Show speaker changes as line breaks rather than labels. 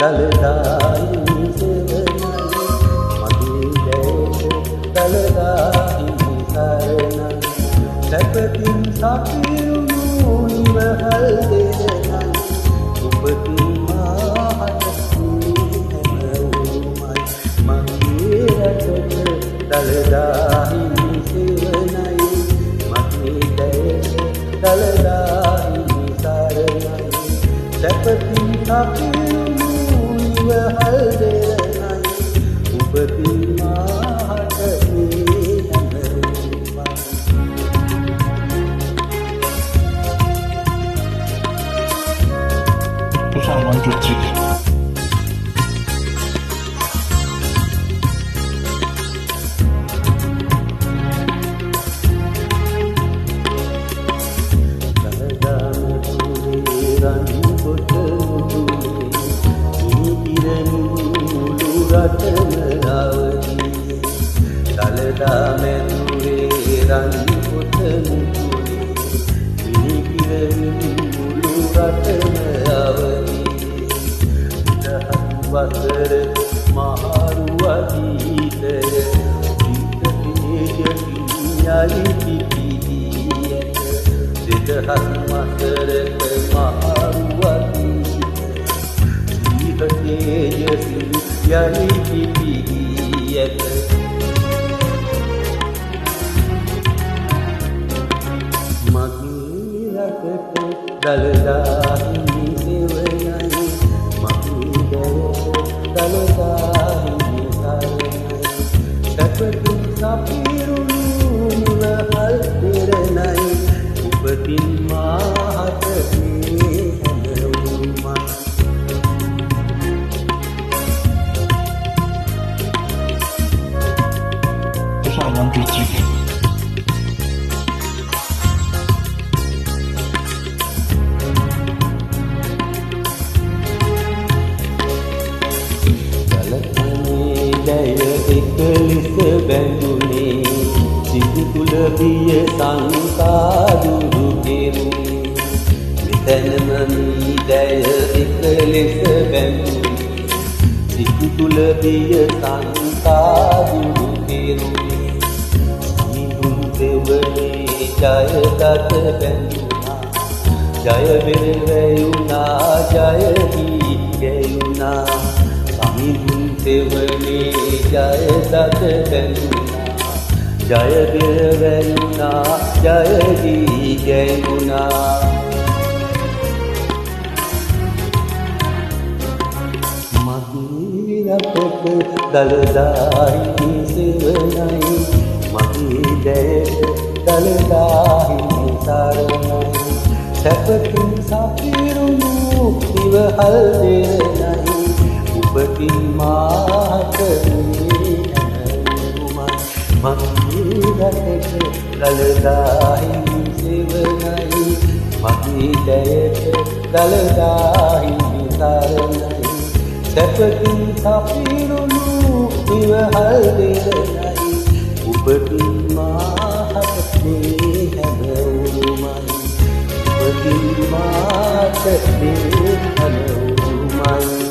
දලදායි සෙවනයි මගේ දැයට දලදායි සරණයි සැපකින් සපිරුණු නිවහල් දෙරණයි උපතින් මාහට හැමෝමයි මගේ රටට දලදායි සෙවනයි මගේ දැයට දලදායි සරණයි සැපකින් සපිරුණු නිවහල් දෙරණයි උපතින් මාහට
One, two, three.
වසර මහරුවදීතය සිතේජකින් යලි පිපිදී ඇත දෙදහස් වසරක මහරුවදීතය සිතේජකින් යලි පිපිදී ඇත මගේ රටට දලදායි සෙවනයි දලදායි සරණයි සැපකින් සපිරුණු නිවහල් දෙරණයි උපතින් මාහට මේ හැමෝමයි
One, two, three.
එකලිස බැඳුනේ සිදු තුල බිය සංකාදුරු කෙරුනේ මෙතනම මීදය එකලිස බැඳුනේ සිදු තුල බිය සංකාදුරු කෙරුනේ මිදුන් දෙවනේ ජයදත බැඳුනා ජය වෙරවැයුනා ජය දී ගැයුනා සමිඳුන් දෙවනේ ජයදත බැඳුනා ජය වෙරවැයුනා ජය දී ගැයුනා මගේ රටට දලදායි සෙවනයි මගේ දැයට දලදායි සරණයි සැපකින් සපිරුණු නිවහල් දෙරණයි උපතින් මාහට මගේ රටට දලදායි සෙවනයි මගේ දැයට දලදායි සරණයි සැපකින් සපිරුණු නිවහල් දෙරණයි උපතින් මාහට මේ හැමෝමයි උපතින් මාහට මේ හැමෝමයි